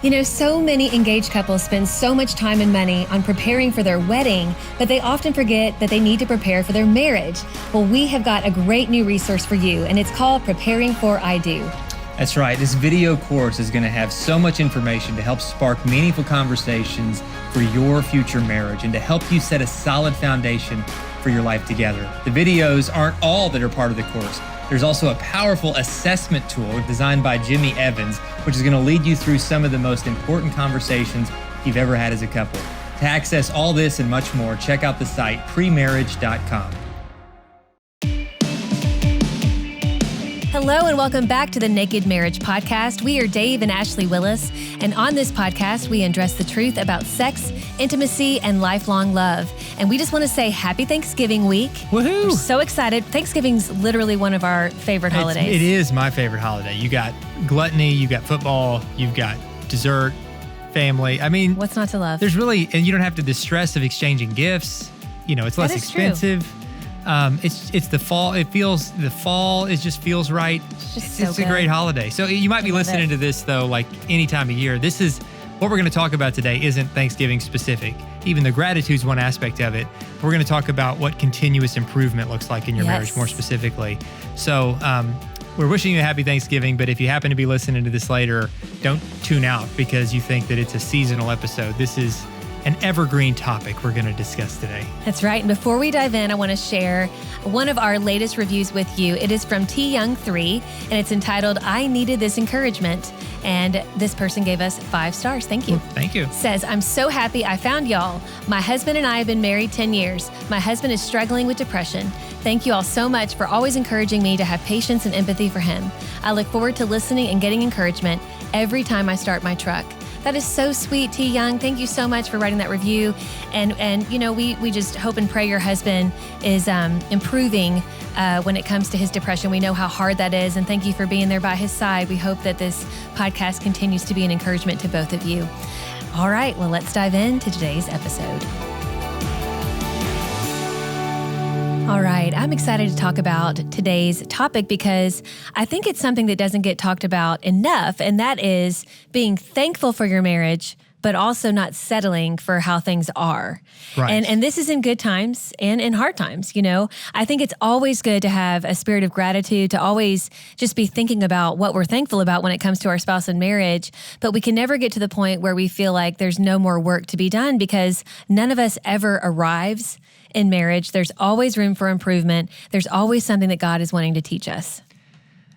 You know, so many engaged couples spend so much time and money on preparing for their wedding, but they often forget that they need to prepare for their marriage. Well, we have got a great new resource for you, and it's called Preparing for I Do. That's right. This video course is going to have so much information to help spark meaningful conversations for your future marriage and to help you set a solid foundation for your life together. The videos aren't all that are part of the course. There's also a powerful assessment tool designed by Jimmy Evans, which is going to lead you through some of the most important conversations you've ever had as a couple. To access all this and much more, check out the site premarriage.com. Hello and welcome back to the Naked Marriage Podcast. We are Dave and Ashley Willis, and on this podcast, we address the truth about sex, intimacy, and lifelong love. And we just want to say Happy Thanksgiving Week. Woohoo! We're so excited. Thanksgiving's literally one of our favorite holidays. It is my favorite holiday. You got gluttony, you got football, you've got dessert, family. I mean, what's not to love? There's really, and you don't have to the stress of exchanging gifts. You know, it's less expensive. True. It's the fall. The fall just feels right. It's a great holiday. So you might be listening to this though, like any time of year. This is what we're going to talk about today. Isn't Thanksgiving specific? Even the gratitude's one aspect of it. We're going to talk about what continuous improvement looks like in your marriage more specifically. So we're wishing you a happy Thanksgiving. But if you happen to be listening to this later, don't tune out because you think that it's a seasonal episode. This is an evergreen topic we're going to discuss today. That's right. And before we dive in, I want to share one of our latest reviews with you. It is from T Young 3, and it's entitled, I Needed This Encouragement. And this person gave us 5 stars. Thank you. Well, thank you. Says, I'm so happy I found y'all. My husband and I have been married 10 years. My husband is struggling with depression. Thank you all so much for always encouraging me to have patience and empathy for him. I look forward to listening and getting encouragement every time I start my truck. That is so sweet, T. Young. Thank you so much for writing that review. And you know, we just hope and pray your husband is improving when it comes to his depression. We know how hard that is, and thank you for being there by his side. We hope that this podcast continues to be an encouragement to both of you. All right, well, let's dive into today's episode. All right, I'm excited to talk about today's topic because I think it's something that doesn't get talked about enough, and that is being thankful for your marriage, but also not settling for how things are. Right. And this is in good times and in hard times, you know. I think it's always good to have a spirit of gratitude, to always just be thinking about what we're thankful about when it comes to our spouse and marriage, but we can never get to the point where we feel like there's no more work to be done because none of us ever arrives in marriage. There's always room for improvement. There's always something that God is wanting to teach us.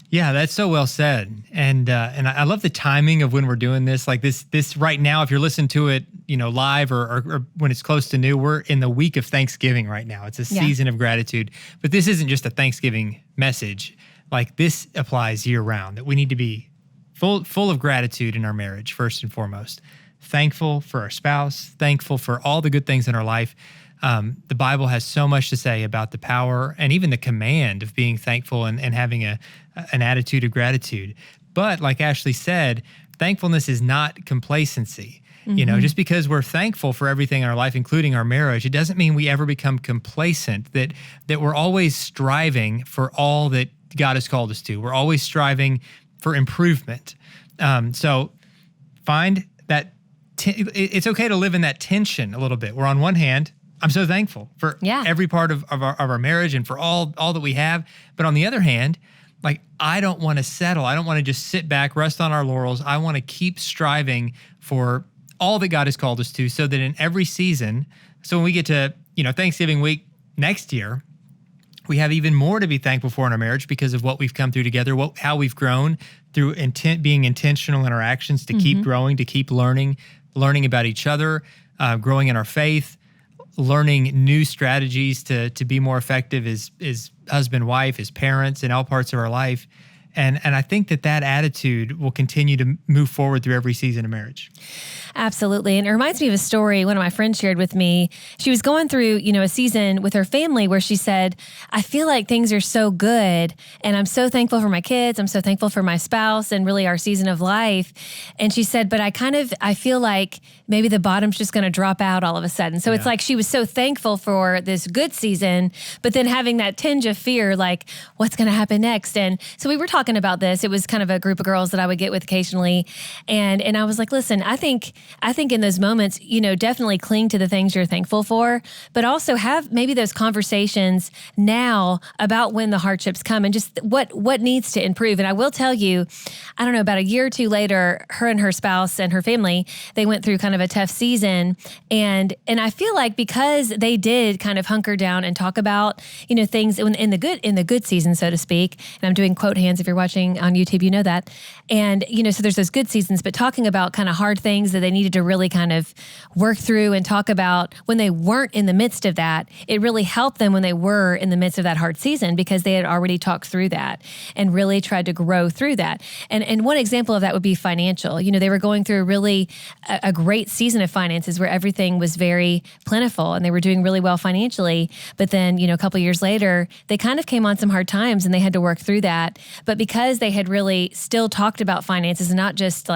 Yeah, that's so well said. And I love the timing of when we're doing this. Like this right now, if you're listening to it, you know, live or when it's close to new, we're in the week of Thanksgiving right now. It's a season of gratitude. But this isn't just a Thanksgiving message. Like this applies year round, that we need to be full of gratitude in our marriage, first and foremost. Thankful for our spouse, thankful for all the good things in our life. The Bible has so much to say about the power and even the command of being thankful and having an attitude of gratitude. But like Ashley said, thankfulness is not complacency. Mm-hmm. You know, just because we're thankful for everything in our life, including our marriage, it doesn't mean we ever become complacent, that we're always striving for all that God has called us to. We're always striving for improvement. So find that it's okay to live in that tension a little bit. Where on one hand, I'm so thankful for every part of our marriage and for all that we have. But on the other hand, like, I don't want to settle. I don't want to just sit back, rest on our laurels. I want to keep striving for all that God has called us to, so that in every season, so when we get to, you know, Thanksgiving week next year, we have even more to be thankful for in our marriage because of what we've come through together, how we've grown through being intentional in our actions to keep growing, to keep learning about each other, growing in our faith, learning new strategies to be more effective as husband, wife, as parents in all parts of our life. And I think that attitude will continue to move forward through every season of marriage. Absolutely. And it reminds me of a story one of my friends shared with me. She was going through, you know, a season with her family where she said, I feel like things are so good and I'm so thankful for my kids. I'm so thankful for my spouse and really our season of life. And she said, but I feel like maybe the bottom's just going to drop out all of a sudden. So it's like she was so thankful for this good season, but then having that tinge of fear, like what's going to happen next? And so we were talking talking about this. It was kind of a group of girls that I would get with occasionally. And I was like, listen, I think in those moments, definitely cling to the things you're thankful for, but also have maybe those conversations now about when the hardships come and just what needs to improve. And I will tell you, I don't know, about a year or two later, her and her spouse and her family, they went through kind of a tough season. And I feel like because they did kind of hunker down and talk about, things in the good season, so to speak. And I'm doing quote hands if you're watching on YouTube, you know that. And, so there's those good seasons, but talking about kind of hard things that they needed to really kind of work through and talk about when they weren't in the midst of that, it really helped them when they were in the midst of that hard season because they had already talked through that and really tried to grow through that. And one example of that would be financial. They were going through a great season of finances where everything was very plentiful and they were doing really well financially. But then, a couple of years later, they kind of came on some hard times and they had to work through that. But because they had really still talked about finances and not just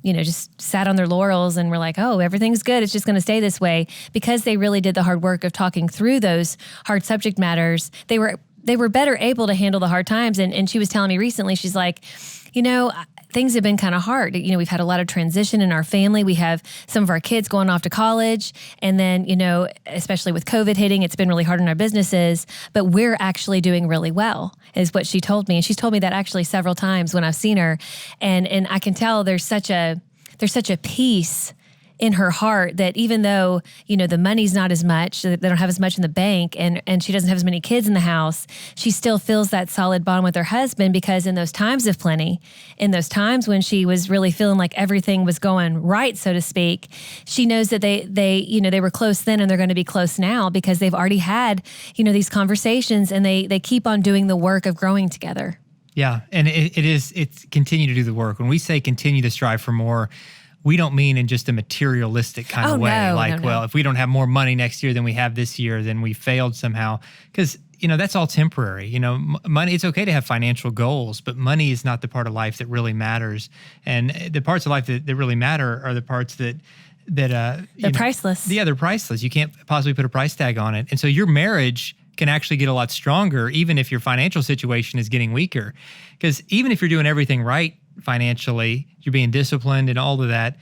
just sat on their laurels and were like, oh, everything's good, it's just going to stay this way. Because they really did the hard work of talking through those hard subject matters, they were better able to handle the hard times. And she was telling me recently, she's like, things have been kind of hard. We've had a lot of transition in our family. We have some of our kids going off to college. And then, especially with COVID hitting, it's been really hard on our businesses, but we're actually doing really well, is what she told me. And she's told me that actually several times when I've seen her. And I can tell there's such a peace in her heart that even though, the money's not as much, they don't have as much in the bank and she doesn't have as many kids in the house, she still feels that solid bond with her husband because in those times of plenty, in those times when she was really feeling like everything was going right, so to speak, she knows that they were close then and they're going to be close now because they've already had, these conversations and they keep on doing the work of growing together. Yeah. And it's continue to do the work. When we say continue to strive for more, we don't mean in just a materialistic kind of way. No. Well, if we don't have more money next year than we have this year, then we failed somehow. Because, that's all temporary. Money, it's okay to have financial goals, but money is not the part of life that really matters. And the parts of life that really matter are the parts that they're priceless. Yeah, they're priceless. You can't possibly put a price tag on it. And so your marriage can actually get a lot stronger, even if your financial situation is getting weaker. Because even if you're doing everything right financially, you're being disciplined and all of that,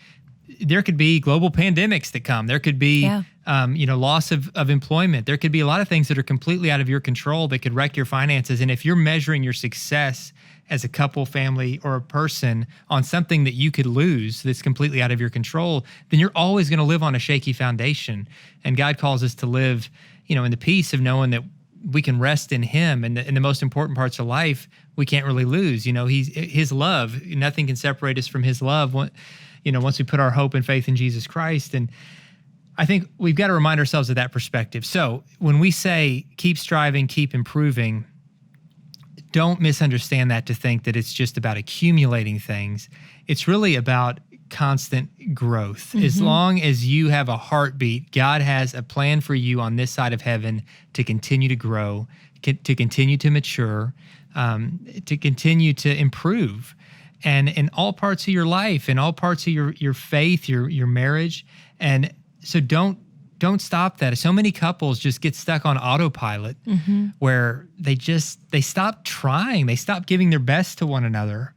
there could be global pandemics that come. There could be, loss of employment. There could be a lot of things that are completely out of your control that could wreck your finances. And if you're measuring your success as a couple, family, or a person on something that you could lose that's completely out of your control, then you're always going to live on a shaky foundation. And God calls us to live, in the peace of knowing that we can rest in Him, and in the most important parts of life, we can't really lose. He's His love. Nothing can separate us from His love. Once we put our hope and faith in Jesus Christ, and I think we've got to remind ourselves of that perspective. So when we say keep striving, keep improving, don't misunderstand that to think that it's just about accumulating things. It's really about constant growth. Mm-hmm. As long as you have a heartbeat, God has a plan for you on this side of heaven to continue to grow, to continue to mature, to continue to improve. And in all parts of your life, in all parts of your faith, your marriage. And so don't stop that. So many couples just get stuck on autopilot, mm-hmm. where they stop trying. They stop giving their best to one another.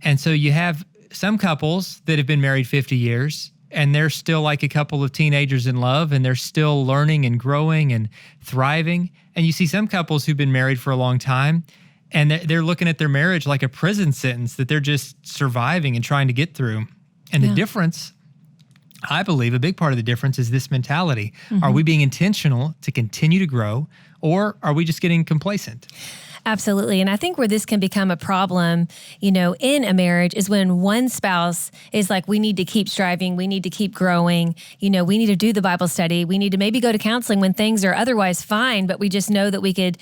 And so you have some couples that have been married 50 years and they're still like a couple of teenagers in love and they're still learning and growing and thriving. And you see some couples who've been married for a long time and they're looking at their marriage like a prison sentence that they're just surviving and trying to get through. And the difference, I believe, a big part of the difference is this mentality. Mm-hmm. Are we being intentional to continue to grow, or are we just getting complacent? Absolutely. And I think where this can become a problem, in a marriage is when one spouse is like, we need to keep striving. We need to keep growing. We need to do the Bible study. We need to maybe go to counseling when things are otherwise fine, but we just know that we could,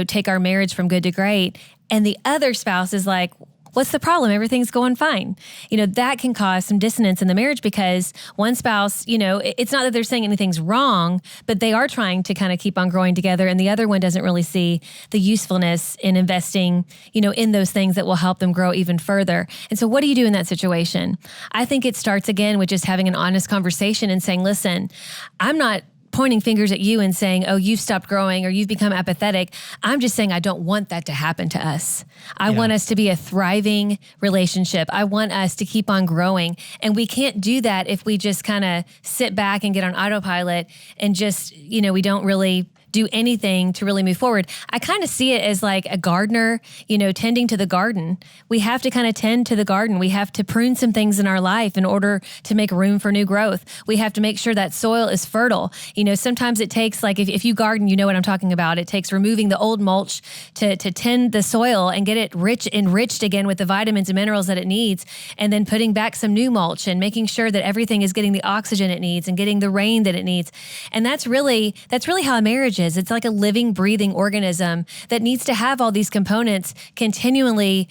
take our marriage from good to great. And the other spouse is like, what's the problem? Everything's going fine. That can cause some dissonance in the marriage because one spouse, it's not that they're saying anything's wrong, but they are trying to kind of keep on growing together. And the other one doesn't really see the usefulness in investing, in those things that will help them grow even further. And so what do you do in that situation? I think it starts again with just having an honest conversation and saying, listen, I'm not pointing fingers at you and saying, oh, you've stopped growing or you've become apathetic. I'm just saying I don't want that to happen to us. I want us to be a thriving relationship. I want us to keep on growing. And we can't do that if we just kind of sit back and get on autopilot and just, we don't really do anything to really move forward. I kind of see it as like a gardener, tending to the garden. We have to kind of tend to the garden. We have to prune some things in our life in order to make room for new growth. We have to make sure that soil is fertile. Sometimes it takes, like if you garden, you know what I'm talking about. It takes removing the old mulch to tend the soil and get it enriched again with the vitamins and minerals that it needs, and then putting back some new mulch and making sure that everything is getting the oxygen it needs and getting the rain that it needs. And that's really how a marriage is. It's like a living, breathing organism that needs to have all these components continually,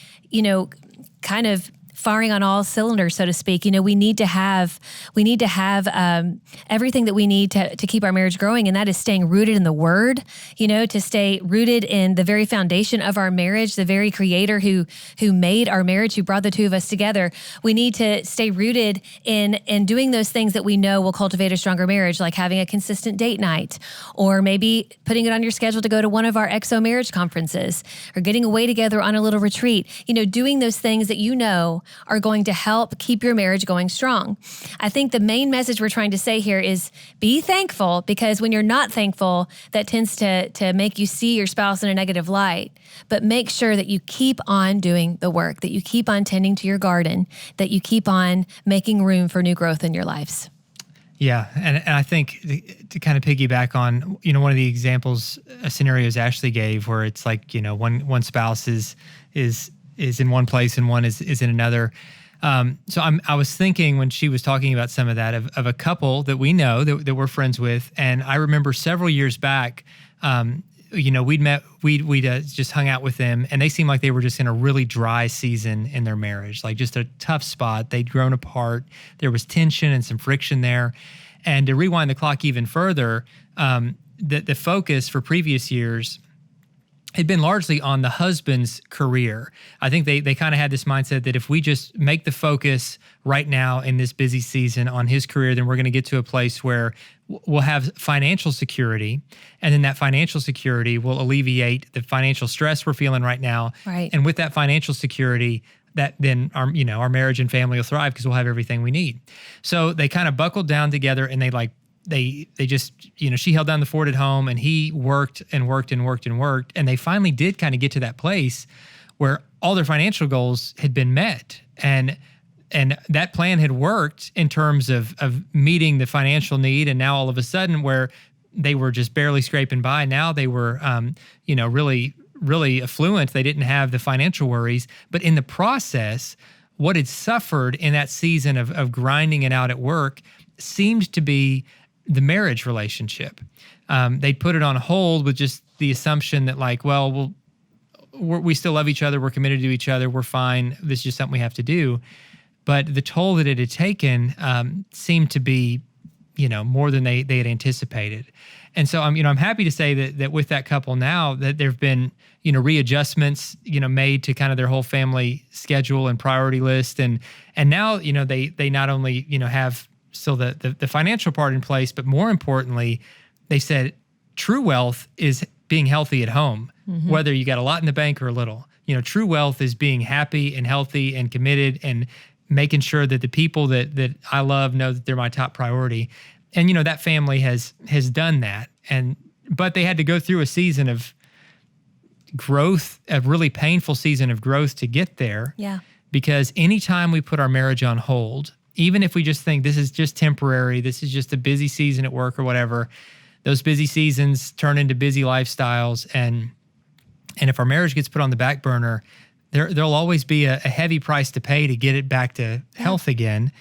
kind of firing on all cylinders, so to speak. We need to have everything that we need to keep our marriage growing, and that is staying rooted in the Word. To stay rooted in the very foundation of our marriage, the very Creator who made our marriage, who brought the two of us together. We need to stay rooted in doing those things that we know will cultivate a stronger marriage, like having a consistent date night, or maybe putting it on your schedule to go to one of our XO marriage conferences, or getting away together on a little retreat. Doing those things that are going to help keep your marriage going strong. I think the main message we're trying to say here is be thankful, because when you're not thankful, that tends to make you see your spouse in a negative light. But make sure that you keep on doing the work, that you keep on tending to your garden, that you keep on making room for new growth in your lives. Yeah, and I think to kind of piggyback on, one of the examples, scenarios Ashley gave, where it's like, one spouse is in one place and one is in another. So I was thinking when she was talking about some of that of a couple that we know that we're friends with, and I remember several years back, we'd just hung out with them, and they seemed like they were just in a really dry season in their marriage, like just a tough spot. They'd grown apart. There was tension and some friction there. And to rewind the clock even further, the focus for previous years had been largely on the husband's career. I think they kind of had this mindset that if we just make the focus right now in this busy season on his career, then we're going to get to a place where we'll have financial security, and then that financial security will alleviate the financial stress we're feeling right now. Right. And with that financial security, that then our marriage and family will thrive because we'll have everything we need. So they kind of buckled down together, and they just, she held down the fort at home, and he worked and worked and worked and worked. And they finally did kind of get to that place where all their financial goals had been met. And that plan had worked in terms of meeting the financial need. And now all of a sudden, where they were just barely scraping by, now they were, really, really affluent. They didn't have the financial worries. But in the process, what had suffered in that season of grinding it out at work seemed to be the marriage relationship. They'd put it on hold with just the assumption that we still love each other. We're committed to each other. We're fine. This is just something we have to do. But the toll that it had taken seemed to be, more than they had anticipated. And so I'm happy to say that with that couple now, that there've been, readjustments, made to kind of their whole family schedule and priority list. And now, they not only, have still the financial part in place, but more importantly, they said true wealth is being healthy at home, whether you got a lot in the bank or a little. True wealth is being happy and healthy and committed and making sure that the people that I love know that they're my top priority. And, that family has done that. But they had to go through a season of growth, a really painful season of growth to get there. Yeah. Because anytime we put our marriage on hold, even if we just think this is just temporary, this is just a busy season at work or whatever, those busy seasons turn into busy lifestyles. And if our marriage gets put on the back burner, there'll always be a heavy price to pay to get it back to health again.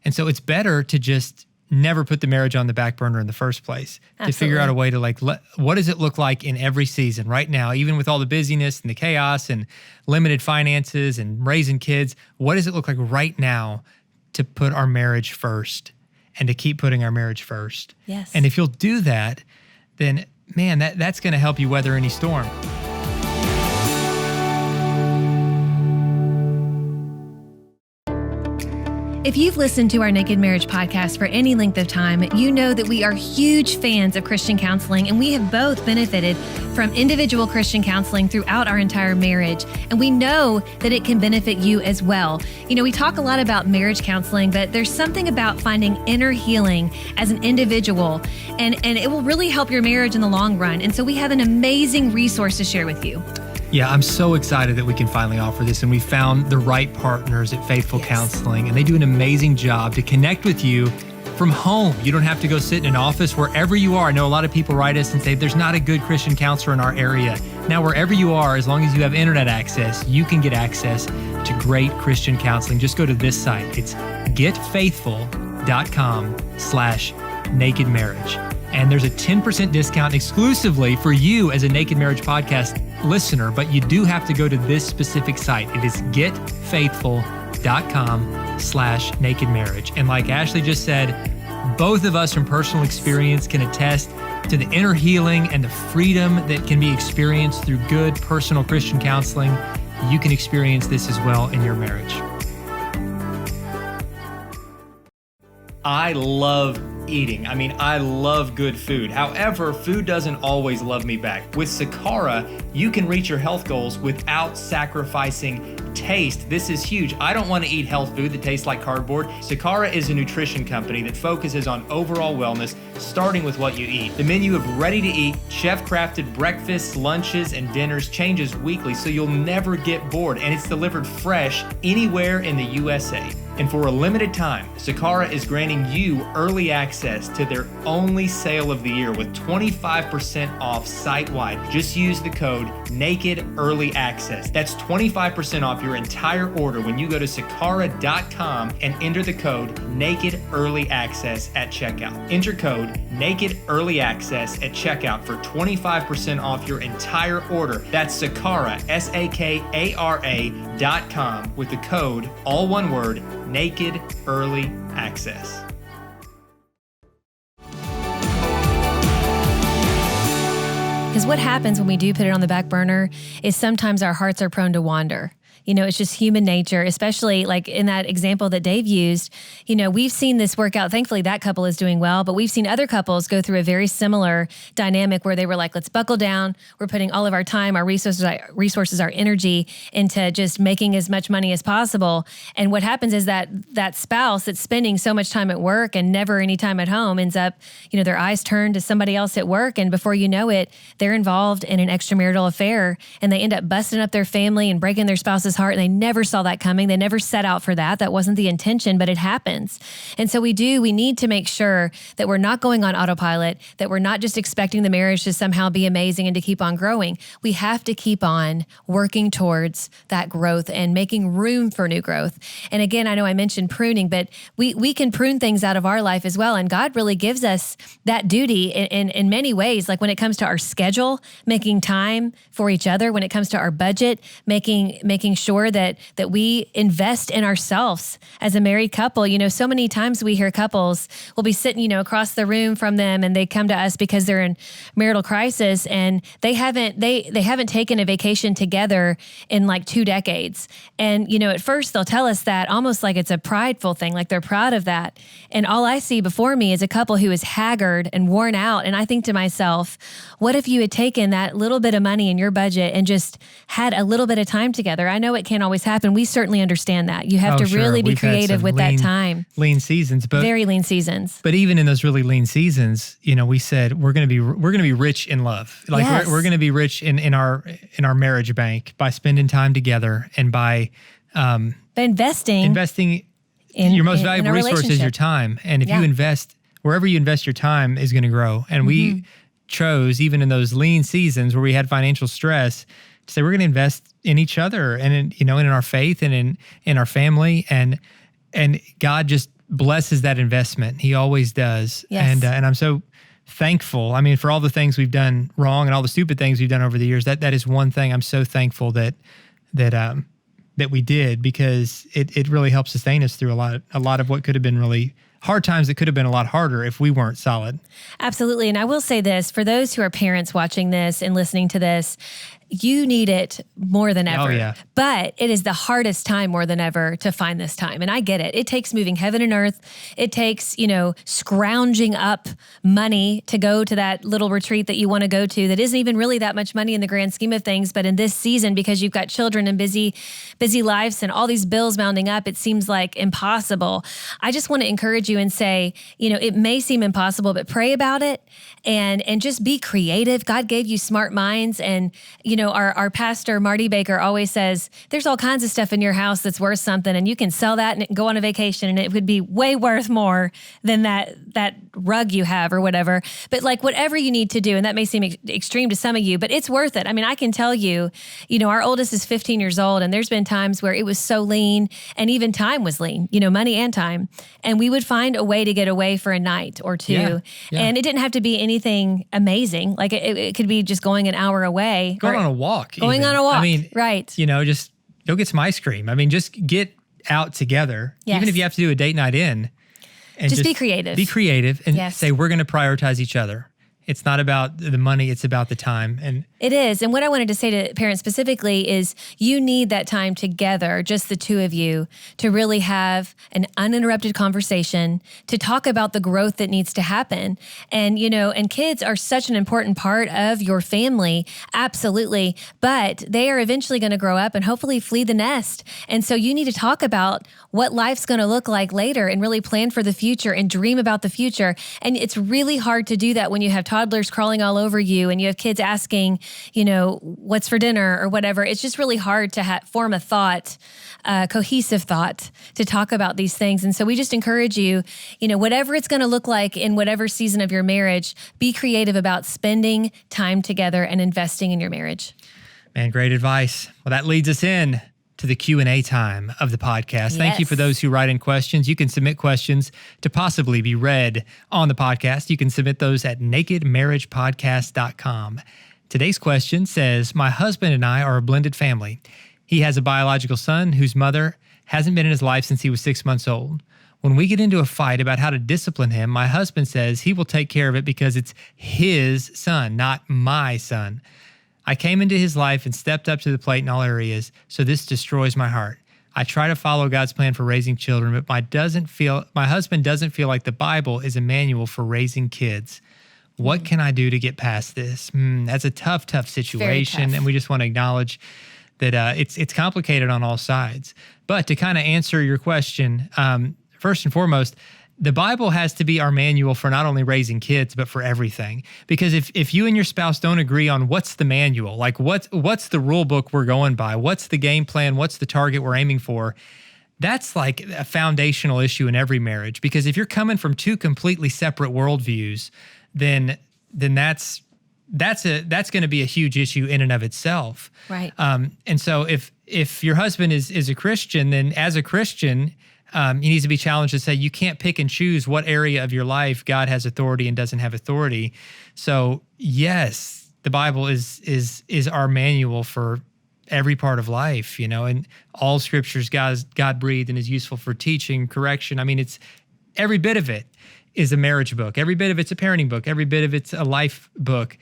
And so it's better to just never put the marriage on the back burner in the first place. Absolutely. To figure out a way to what does it look like in every season right now, even with all the busyness and the chaos and limited finances and raising kids, what does it look like right now to put our marriage first and to keep putting our marriage first? Yes. And if you'll do that, then man, that's going to help you weather any storm. If you've listened to our Naked Marriage podcast for any length of time, you know that we are huge fans of Christian counseling, and we have both benefited from individual Christian counseling throughout our entire marriage. And we know that it can benefit you as well. You know, we talk a lot about marriage counseling, but there's something about finding inner healing as an individual, and it will really help your marriage in the long run. And so we have an amazing resource to share with you. Yeah, I'm so excited that we can finally offer this, and we found the right partners at Faithful Counseling, and they do an amazing job to connect with you from home. You don't have to go sit in an office. Wherever you are, I know a lot of people write us and say there's not a good Christian counselor in our area. Now, wherever you are, as long as you have internet access, you can get access to great Christian counseling. Just go to this site. It's getfaithful.com/nakedmarriage. And there's a 10% discount exclusively for you as a Naked Marriage podcast listener, but you do have to go to this specific site. It is getfaithful.com/nakedmarriage. And like Ashley just said, both of us from personal experience can attest to the inner healing and the freedom that can be experienced through good personal Christian counseling. You can experience this as well in your marriage. I love eating. I love good food. However, food doesn't always love me back. With Sakara, you can reach your health goals without sacrificing taste. This is huge. I don't want to eat health food that tastes like cardboard. Sakara is a nutrition company that focuses on overall wellness, starting with what you eat. The menu of ready-to-eat, chef-crafted breakfasts, lunches, and dinners changes weekly, so you'll never get bored, and it's delivered fresh anywhere in the USA. And for a limited time, Sakara is granting you early access to their only sale of the year with 25% off site-wide. Just use the code NAKEDEARLYACCESS. That's 25% off your entire order when you go to sakara.com and enter the code NAKEDEARLYACCESS at checkout. Enter code NAKEDEARLYACCESS at checkout for 25% off your entire order. That's Sakara, SAKARA.com with the code, all one word, Naked Early Access. Because what happens when we do put it on the back burner is sometimes our hearts are prone to wander. You know, it's just human nature, especially like in that example that Dave used. You know, we've seen this work out. Thankfully, that couple is doing well, but we've seen other couples go through a very similar dynamic where they were like, let's buckle down. We're putting all of our time, our resources, our energy into just making as much money as possible. And what happens is that spouse that's spending so much time at work and never any time at home ends up, you know, their eyes turn to somebody else at work. And before you know it, they're involved in an extramarital affair, and they end up busting up their family and breaking their spouse's heart. And they never saw that coming. They never set out for that. That wasn't the intention, but it happens. And so we need to make sure that we're not going on autopilot, that we're not just expecting the marriage to somehow be amazing and to keep on growing. We have to keep on working towards that growth and making room for new growth. And again, I know I mentioned pruning, but we can prune things out of our life as well. And God really gives us that duty in many ways, like when it comes to our schedule, making time for each other, when it comes to our budget, making sure that we invest in ourselves as a married couple. You know, so many times we hear couples will be sitting, you know, across the room from them, and they come to us because they're in marital crisis, and they haven't taken a vacation together in like 2 decades. And, you know, at first they'll tell us that almost like it's a prideful thing, like they're proud of that. And all I see before me is a couple who is haggard and worn out. And I think to myself, what if you had taken that little bit of money in your budget and just had a little bit of time together? I know it can't always happen. We certainly understand that. You have to really be creative with that time. Lean seasons, but very lean seasons. But even in those really lean seasons, you know, we said we're going to be rich in love. Like yes. we're going to be rich in our marriage bank by spending time together and by investing in your most valuable resource is your time. And if you invest, wherever you invest your time is going to grow. And we chose, even in those lean seasons where we had financial stress, to say we're going to invest in each other and in our faith and in our family, and God just blesses that investment. He always does. Yes. And I'm so thankful. I mean, for all the things we've done wrong and all the stupid things we've done over the years, that is one thing I'm so thankful that we did, because it really helped sustain us through a lot of what could have been really hard times that could have been a lot harder if we weren't solid. Absolutely. And I will say this, for those who are parents watching this and listening to this, you need it more than ever. Oh, yeah. But it is the hardest time more than ever to find this time. And I get it. It takes moving heaven and earth. It takes, scrounging up money to go to that little retreat that you want to go to that isn't even really that much money in the grand scheme of things. But in this season, because you've got children and busy lives and all these bills mounting up, it seems like impossible. I just want to encourage you and say, it may seem impossible, but pray about it and just be creative. God gave you smart minds. And, our pastor, Marty Baker, always says, there's all kinds of stuff in your house that's worth something, and you can sell that and go on a vacation, and it would be way worth more than that rug you have or whatever. But like whatever you need to do, and that may seem extreme to some of you, but it's worth it. I mean, I can tell you, our oldest is 15 years old, and there's been times where it was so lean, and even time was lean, money and time. And we would find a way to get away for a night or two. Yeah. And it didn't have to be anything amazing. Like it could be just going an hour away. Going on a walk. Going on a walk. I mean, right. Just go get some ice cream. I mean, just get out together. Yes. Even if you have to do a date night in. And just be creative. Be creative and say, we're going to prioritize each other. It's not about the money, it's about the time. And it is. And what I wanted to say to parents specifically is you need that time together, just the two of you, to really have an uninterrupted conversation, to talk about the growth that needs to happen. And, and kids are such an important part of your family. Absolutely. But they are eventually going to grow up and hopefully flee the nest. And so you need to talk about what life's going to look like later and really plan for the future and dream about the future. And it's really hard to do that when you have toddlers crawling all over you and you have kids asking, what's for dinner or whatever. It's just really hard to form a thought, cohesive thought to talk about these things. And so we just encourage you, whatever it's going to look like in whatever season of your marriage, be creative about spending time together and investing in your marriage. Man, great advice. Well, that leads us in to the Q&A time of the podcast. Yes. Thank you for those who write in questions. You can submit questions to possibly be read on the podcast. You can submit those at nakedmarriagepodcast.com. Today's question says, my husband and I are a blended family. He has a biological son whose mother hasn't been in his life since he was 6 months old. When we get into a fight about how to discipline him, my husband says he will take care of it because it's his son, not my son. I came into his life and stepped up to the plate in all areas, so this destroys my heart. I try to follow God's plan for raising children, but my husband doesn't feel like the Bible is a manual for raising kids. What can I do to get past this? That's a tough situation, tough. And we just want to acknowledge that it's complicated on all sides. But to kind of answer your question, first and foremost, the Bible has to be our manual for not only raising kids, but for everything. Because if you and your spouse don't agree on what's the manual, like what's the rule book we're going by, what's the game plan, what's the target we're aiming for, that's like a foundational issue in every marriage. Because if you're coming from two completely separate worldviews, then that's going to be a huge issue in and of itself. Right. And so if your husband is a Christian, then as a Christian, he needs to be challenged to say, you can't pick and choose what area of your life God has authority and doesn't have authority. So yes, the Bible is our manual for every part of life, and all scriptures God breathed and is useful for teaching, correction. I mean, it's every bit of it is a marriage book. Every bit of it's a parenting book. Every bit of it's a life book.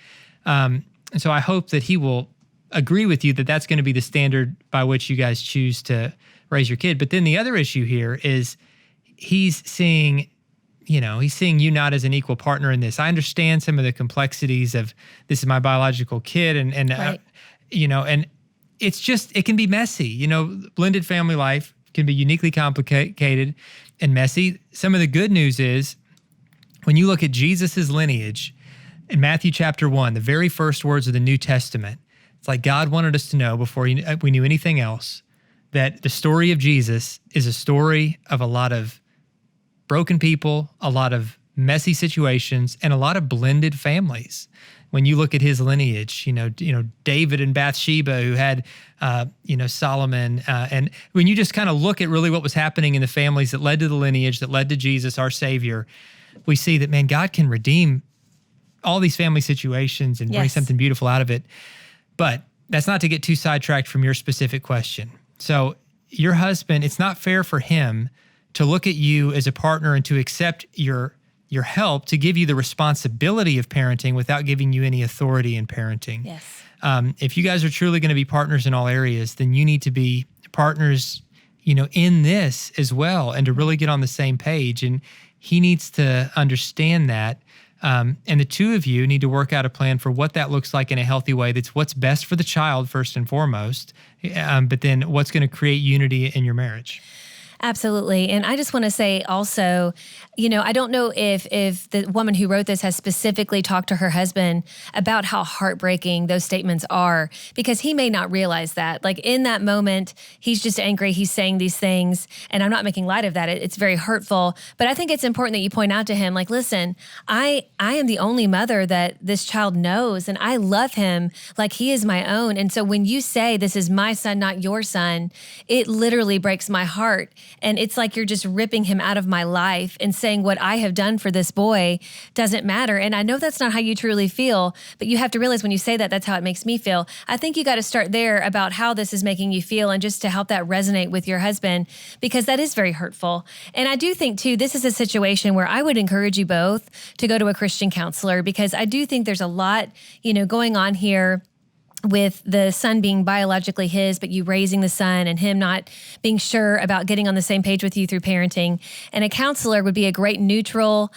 And so I hope that he will agree with you that that's going to be the standard by which you guys choose to raise your kid. But then the other issue here is he's seeing you not as an equal partner in this. I understand some of the complexities of this is my biological kid and right. And it's just, it can be messy. Blended family life can be uniquely complicated and messy. Some of the good news is when you look at Jesus's lineage in Matthew chapter 1, the very first words of the New Testament, it's like God wanted us to know before we knew anything else that the story of Jesus is a story of a lot of broken people, a lot of messy situations, and a lot of blended families. When you look at his lineage, David and Bathsheba, who had, Solomon, and when you just kind of look at really what was happening in the families that led to the lineage, that led to Jesus, our Savior, we see that, man, God can redeem all these family situations and bring something beautiful out of it. But that's not to get too sidetracked from your specific question. So your husband, it's not fair for him to look at you as a partner and to accept your help to give you the responsibility of parenting without giving you any authority in parenting. Yes. If you guys are truly going to be partners in all areas, then you need to be partners, in this as well, and to really get on the same page. And he needs to understand that. And the two of you need to work out a plan for what that looks like in a healthy way. That's what's best for the child first and foremost, but then what's going to create unity in your marriage. Absolutely. And I just want to say also, I don't know if the woman who wrote this has specifically talked to her husband about how heartbreaking those statements are, because he may not realize that. Like in that moment, he's just angry. He's saying these things, and I'm not making light of that. It's very hurtful. But I think it's important that you point out to him, like, listen, I am the only mother that this child knows, and I love him like he is my own. And so when you say this is my son, not your son, it literally breaks my heart. And it's like you're just ripping him out of my life and saying what I have done for this boy doesn't matter. And I know that's not how you truly feel, but you have to realize when you say that, that's how it makes me feel. I think you got to start there about how this is making you feel, and just to help that resonate with your husband, because that is very hurtful. And I do think too, this is a situation where I would encourage you both to go to a Christian counselor, because I do think there's a lot, going on here with the son being biologically his, but you raising the son and him not being sure about getting on the same page with you through parenting. And a counselor would be a great neutral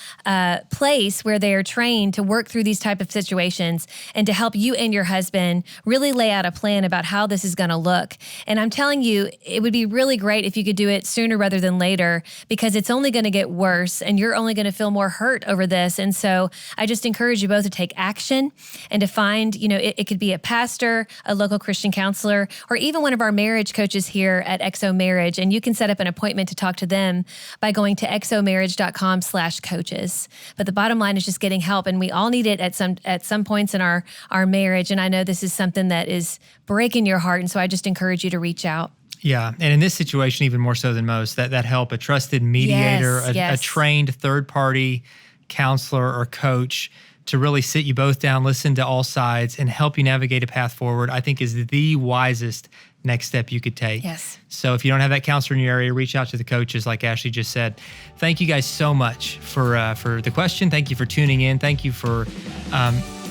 place where they are trained to work through these type of situations and to help you and your husband really lay out a plan about how this is going to look. And I'm telling you, it would be really great if you could do it sooner rather than later, because it's only going to get worse and you're only going to feel more hurt over this. And so I just encourage you both to take action and to find, it could be a pastor, a local Christian counselor, or even one of our marriage coaches here at XO Marriage. And you can set up an appointment to talk to them by going to xomarriage.com/coaches. But the bottom line is just getting help. And we all need it at some points in our marriage. And I know this is something that is breaking your heart. And so I just encourage you to reach out. Yeah. And in this situation, even more so than most, that help, a trusted mediator, a trained third-party counselor or coach to really sit you both down, listen to all sides, and help you navigate a path forward, I think is the wisest next step you could take. Yes. So if you don't have that counselor in your area, reach out to the coaches like Ashley just said. Thank you guys so much for the question. Thank you for tuning in. Thank you for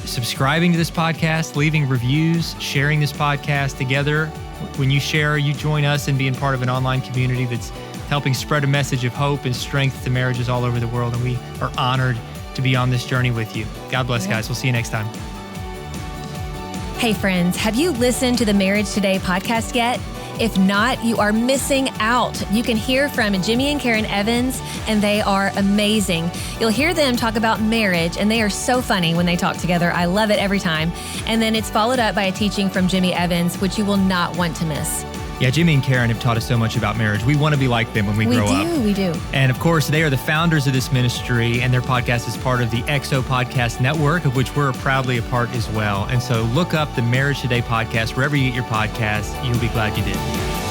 subscribing to this podcast, leaving reviews, sharing this podcast together. When you share, you join us in being part of an online community that's helping spread a message of hope and strength to marriages all over the world. And we are honored to be on this journey with you. God bless, guys. We'll see you next time. Hey, friends, have you listened to the Marriage Today podcast yet? If not, you are missing out. You can hear from Jimmy and Karen Evans, and they are amazing. You'll hear them talk about marriage, and they are so funny when they talk together. I love it every time. And then it's followed up by a teaching from Jimmy Evans, which you will not want to miss. Yeah, Jimmy and Karen have taught us so much about marriage. We want to be like them when we grow up. We do. And of course, they are the founders of this ministry, and their podcast is part of the XO Podcast Network, of which we're proudly a part as well. And so look up the Marriage Today podcast wherever you get your podcasts. You'll be glad you did.